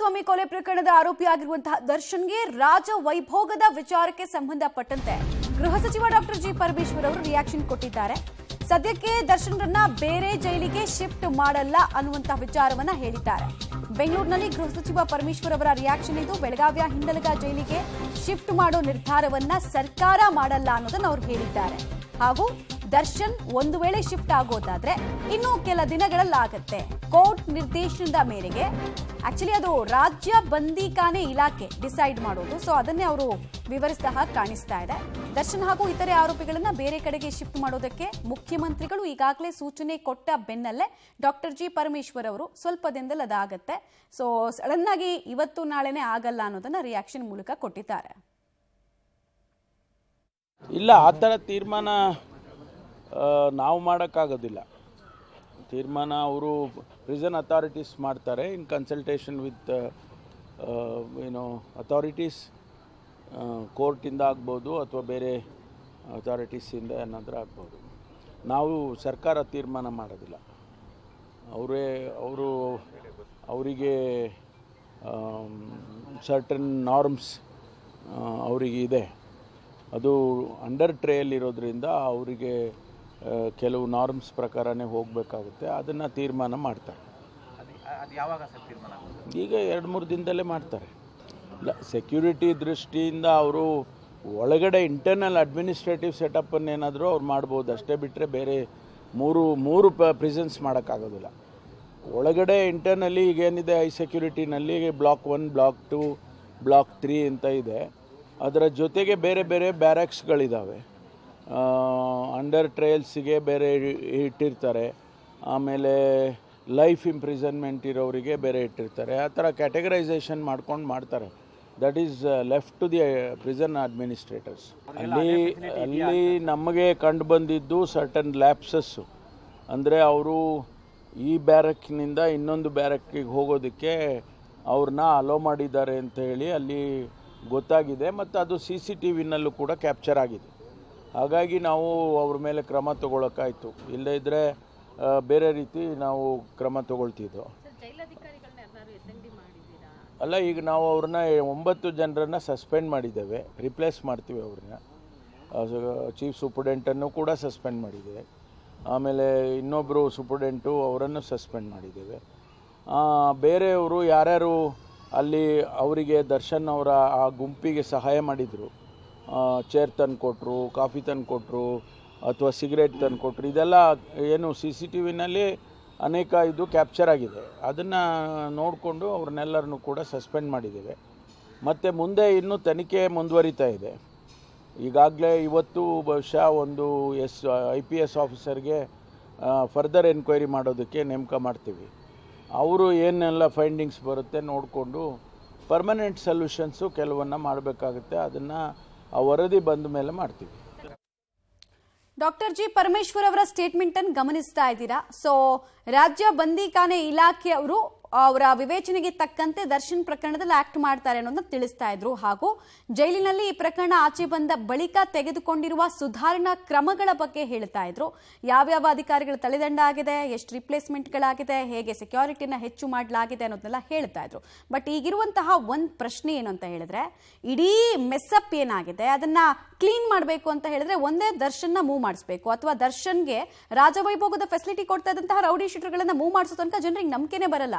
ಕುಮಾರಸ್ವಾಮಿ ಕೊಲೆ ಪ್ರಕರಣದ ಆರೋಪಿಯಾಗಿರುವಂತಹ ದರ್ಶನ್ಗೆ ರಾಜ ವೈಭೋಗದ ವಿಚಾರಕ್ಕೆ ಸಂಬಂಧಪಟ್ಟಂತೆ ಗೃಹ ಸಚಿವ ಡಾಕ್ಟರ್ ಜಿ ಪರಮೇಶ್ವರ್ ಅವರು ರಿಯಾಕ್ಷನ್ ಕೊಟ್ಟಿದ್ದಾರೆ. ಸದ್ಯಕ್ಕೆ ದರ್ಶನ್ರನ್ನ ಬೇರೆ ಜೈಲಿಗೆ ಶಿಫ್ಟ್ ಮಾಡಲ್ಲ ಅನ್ನುವಂತಹ ವಿಚಾರವನ್ನ ಹೇಳಿದ್ದಾರೆ. ಬೆಂಗಳೂರಿನಲ್ಲಿ ಗೃಹ ಸಚಿವ ಪರಮೇಶ್ವರ್ ಅವರ ರಿಯಾಕ್ಷನ್ ಇದು. ಬೆಳಗಾವಿಯ ಹಿಂಡಲಗ ಜೈಲಿಗೆ ಶಿಫ್ಟ್ ಮಾಡೋ ನಿರ್ಧಾರವನ್ನ ಸರ್ಕಾರ ಮಾಡಲ್ಲ ಅನ್ನೋದನ್ನ ಅವರು ಹೇಳಿದ್ದಾರೆ. ಹಾಗೂ ದರ್ಶನ್ ಒಂದು ವೇಳೆ ಶಿಫ್ಟ್ ಆಗೋದಾದ್ರೆ ಇನ್ನು ಕೆಲ ದಿನಗಳಲ್ಲಾಗತ್ತೆ. ಕೋರ್ಟ್ ನಿರ್ದೇಶನದ ಮೇರೆಗೆ ಆಕ್ಚುಲಿ ಅದು ರಾಜ್ಯ ಬಂದಿಖಾನೆ ಇಲಾಖೆ ಡಿಸೈಡ್ ಮಾಡೋದು. ಸೊ ಅದನ್ನೇ ಅವರು ವಿವರಿಸಿದ ಹಾಗೆ ಕಾಣಿಸ್ತಾ ಇದೆ. ದರ್ಶನ್ ಹಾಗೂ ಇತರೆ ಆರೋಪಿಗಳನ್ನ ಬೇರೆ ಕಡೆಗೆ ಶಿಫ್ಟ್ ಮಾಡೋದಕ್ಕೆ ಮುಖ್ಯಮಂತ್ರಿಗಳು ಈಗಾಗಲೇ ಸೂಚನೆ ಕೊಟ್ಟ ಬೆನ್ನಲ್ಲೇ ಡಾಕ್ಟರ್ ಜಿ ಪರಮೇಶ್ವರ್ ಅವರು ಸ್ವಲ್ಪ ದಿನದಲ್ಲಿ ಅದಾಗತ್ತೆ. ಸೊ ಸಡನ್ ಆಗಿ ಇವತ್ತು ನಾಳೆನೇ ಆಗಲ್ಲ ಅನ್ನೋದನ್ನ ರಿಯಾಕ್ಷನ್ ಮೂಲಕ ಕೊಟ್ಟಿದ್ದಾರೆ. ಇಲ್ಲ, ಆ ಥರ ತೀರ್ಮಾನ ನಾವು ಮಾಡೋಕ್ಕಾಗೋದಿಲ್ಲ. ತೀರ್ಮಾನ ಅವರು ಪ್ರಿಸನ್ ಅಥಾರಿಟೀಸ್ ಮಾಡ್ತಾರೆ ಇನ್ ಕನ್ಸಲ್ಟೇಷನ್ ವಿತ್ ಅಥಾರಿಟೀಸ್. ಕೋರ್ಟಿಂದ ಆಗ್ಬೋದು ಅಥವಾ ಬೇರೆ ಅಥಾರಿಟೀಸಿಂದ ಏನಾದರೂ ಆಗ್ಬೋದು. ನಾವು ಸರ್ಕಾರ ತೀರ್ಮಾನ ಮಾಡೋದಿಲ್ಲ. ಅವರಿಗೆ ಸರ್ಟನ್ ನಾರ್ಮ್ಸ್ ಅವರಿಗೆ ಇದೆ. ಅದು ಅಂಡರ್ ಟ್ರೇಯಲ್ಲಿರೋದ್ರಿಂದ ಅವರಿಗೆ ಕೆಲವು ನಾರ್ಮ್ಸ್ ಪ್ರಕಾರನೇ ಹೋಗಬೇಕಾಗುತ್ತೆ. ಅದನ್ನು ತೀರ್ಮಾನ ಮಾಡ್ತಾರೆ. ಈಗ 2-3 ದಿನದಲ್ಲೇ ಮಾಡ್ತಾರೆ. ಇಲ್ಲ, ಸೆಕ್ಯೂರಿಟಿ ದೃಷ್ಟಿಯಿಂದ ಅವರು ಒಳಗಡೆ ಇಂಟರ್ನಲ್ ಅಡ್ಮಿನಿಸ್ಟ್ರೇಟಿವ್ ಸೆಟಪ್ಪನ್ನು ಏನಾದರೂ ಅವ್ರು ಮಾಡ್ಬೋದು. ಅಷ್ಟೇ ಬಿಟ್ಟರೆ ಬೇರೆ ಮೂರು ಪ್ರಿಸನ್ಸ್ ಮಾಡೋಕ್ಕಾಗೋದಿಲ್ಲ. ಒಳಗಡೆ ಇಂಟರ್ನಲ್ಲಿ ಈಗೇನಿದೆ ಐ ಸೆಕ್ಯೂರಿಟಿನಲ್ಲಿ ಬ್ಲಾಕ್ 1, ಬ್ಲಾಕ್ 2, ಬ್ಲಾಕ್ 3 ಅಂತ ಇದೆ. ಅದರ ಜೊತೆಗೆ ಬೇರೆ ಬೇರೆ ಬ್ಯಾರಕ್ಸ್ಗಳಿದ್ದಾವೆ. ಅಂಡರ್ ಟ್ರಯಲ್ಸಿಗೆ ಬೇರೆ ಇಟ್ಟಿರ್ತಾರೆ. ಆಮೇಲೆ ಲೈಫ್ ಇಂಪ್ರಿಸನ್ಮೆಂಟ್ ಇರೋರಿಗೆ ಬೇರೆ ಇಟ್ಟಿರ್ತಾರೆ. ಆ ಥರ ಕ್ಯಾಟಗರೈಸೇಷನ್ ಮಾಡ್ತಾರೆ. That is left to the prison administrators. ಅಲ್ಲಿ ನಮಗೆ ಕಂಡು ಬಂದಿದ್ದು ಸರ್ಟನ್ ಲ್ಯಾಪ್ಸಸ್ಸು. ಅಂದರೆ ಅವರು ಈ ಬ್ಯಾರಕ್ನಿಂದ ಇನ್ನೊಂದು ಬ್ಯಾರಕ್ಕಿಗೆ ಹೋಗೋದಕ್ಕೆ ಅವ್ರನ್ನ ಅಲೋ ಮಾಡಿದ್ದಾರೆ ಅಂತ ಹೇಳಿ ಅಲ್ಲಿ ಗೊತ್ತಾಗಿದೆ. ಮತ್ತು ಅದು CCTVನಲ್ಲೂ ಕೂಡ ಕ್ಯಾಪ್ಚರ್ ಆಗಿದೆ. ಹಾಗಾಗಿ ನಾವು ಅವ್ರ ಮೇಲೆ ಕ್ರಮ ತಗೊಳ್ಳೋಕ್ಕಾಯಿತು. ಇಲ್ಲದೇ ಇದ್ದರೆ ಬೇರೆ ರೀತಿ ನಾವು ಕ್ರಮ ತಗೊಳ್ತಿದ್ದೋ. ಅಲ್ಲ, ಈಗ ನಾವು ಅವ್ರನ್ನ 9 ಜನರನ್ನು ಸಸ್ಪೆಂಡ್ ಮಾಡಿದ್ದೇವೆ. ರಿಪ್ಲೇಸ್ ಮಾಡ್ತೀವಿ ಅವ್ರನ್ನ. ಚೀಫ್ ಸೂಪರ್ಡೆಂಟನ್ನು ಕೂಡ ಸಸ್ಪೆಂಡ್ ಮಾಡಿದ್ದೇವೆ. ಆಮೇಲೆ ಇನ್ನೊಬ್ಬರು ಸೂಪರ್ಡೆಂಟು ಅವರನ್ನು ಸಸ್ಪೆಂಡ್ ಮಾಡಿದ್ದೇವೆ. ಬೇರೆಯವರು ಯಾರ್ಯಾರು ಅಲ್ಲಿ ಅವರಿಗೆ ದರ್ಶನ್ ಅವರ ಆ ಗುಂಪಿಗೆ ಸಹಾಯ ಮಾಡಿದರು, ಚೇರ್ ತಂದು ಕೊಟ್ಟರು, ಕಾಫಿ ತಂದು ಕೊಟ್ಟರು ಅಥವಾ ಸಿಗರೇಟ್ ತಂದು ಕೊಟ್ಟರು, ಇದೆಲ್ಲ ಏನು CCTVನಲ್ಲಿ ಅನೇಕ ಇದು ಕ್ಯಾಪ್ಚರ್ ಆಗಿದೆ. ಅದನ್ನು ನೋಡಿಕೊಂಡು ಅವ್ರನ್ನೆಲ್ಲರನ್ನೂ ಕೂಡ ಸಸ್ಪೆಂಡ್ ಮಾಡಿದ್ದೇವೆ. ಮತ್ತು ಮುಂದೆ ಇನ್ನೂ ತನಿಖೆ ಮುಂದುವರಿತಾ ಇದೆ. ಈಗಾಗಲೇ ಇವತ್ತು ಬಹುಶಃ ಒಂದು IPS ಆಫೀಸರ್ಗೆ ಫರ್ದರ್ ಎನ್ಕ್ವೈರಿ ಮಾಡೋದಕ್ಕೆ ನೇಮಕ ಮಾಡ್ತೀವಿ. ಅವರು ಏನೆಲ್ಲ ಫೈಂಡಿಂಗ್ಸ್ ಬರುತ್ತೆ ನೋಡಿಕೊಂಡು ಪರ್ಮನೆಂಟ್ ಸೊಲ್ಯೂಷನ್ಸು ಕೆಲವನ್ನ ಮಾಡಬೇಕಾಗುತ್ತೆ. ಅದನ್ನು ಆ ವರದಿ ಬಂದ ಮೇಲೆ ಮಾಡ್ತೀವಿ. ಡಾಕ್ಟರ್ ಜಿ ಪರಮೇಶ್ವರ್ ಅವರ ಸ್ಟೇಟ್ಮೆಂಟ್ ಅನ್ನು ಗಮನಿಸ್ತಾ ಇದ್ದೀರಾ. ಸೊ ರಾಜ್ಯ ಬಂದಿಖಾನೆ ಇಲಾಖೆಯವರು ಅವರ ವಿವೇಚನೆಗೆ ತಕ್ಕಂತೆ ದರ್ಶನ್ ಪ್ರಕರಣದಲ್ಲಿ ಆಕ್ಟ್ ಮಾಡ್ತಾರೆ ಅನ್ನೋದನ್ನ ತಿಳಿಸ್ತಾ ಇದ್ರು. ಹಾಗೂ ಜೈಲಿನಲ್ಲಿ ಈ ಪ್ರಕರಣ ಆಚೆ ಬಂದ ಬಳಿಕ ತೆಗೆದುಕೊಂಡಿರುವ ಸುಧಾರಣಾ ಕ್ರಮಗಳ ಬಗ್ಗೆ ಹೇಳ್ತಾ ಇದ್ರು. ಯಾವ್ಯಾವ ಅಧಿಕಾರಿಗಳ ತಲೆದಂಡ ಆಗಿದೆ, ಎಷ್ಟು ರಿಪ್ಲೇಸ್ಮೆಂಟ್ಗಳಾಗಿದೆ, ಹೇಗೆ ಸೆಕ್ಯೂರಿಟಿನ ಹೆಚ್ಚು ಮಾಡಲಾಗಿದೆ ಅನ್ನೋದನ್ನೆಲ್ಲ ಹೇಳ್ತಾ ಇದ್ರು. ಬಟ್ ಈಗಿರುವಂತಹ ಒಂದು ಪ್ರಶ್ನೆ ಏನು ಅಂತ ಹೇಳಿದ್ರೆ, ಇಡೀ ಮೆಸ್ಸಪ್ ಏನಾಗಿದೆ ಅದನ್ನ ಕ್ಲೀನ್ ಮಾಡಬೇಕು ಅಂತ ಹೇಳಿದ್ರೆ ಒಂದೇ ದರ್ಶನ್ನ ಮೂವ್ ಮಾಡಿಸ್ಬೇಕು, ಅಥವಾ ದರ್ಶನ್ಗೆ ರಾಜವೈಭೋಗದ ಫೆಸಿಲಿಟಿ ಕೊಡ್ತಾ ಇದ್ದಂತಹ ರೌಡಿ ಶೀಟರ್ಗಳನ್ನ ಮೂವ್ ಮಾಡಿಸೋ ತನಕ ಜನರಿಗೆ ನಂಬಿಕೆನೇ ಬರಲ್ಲ.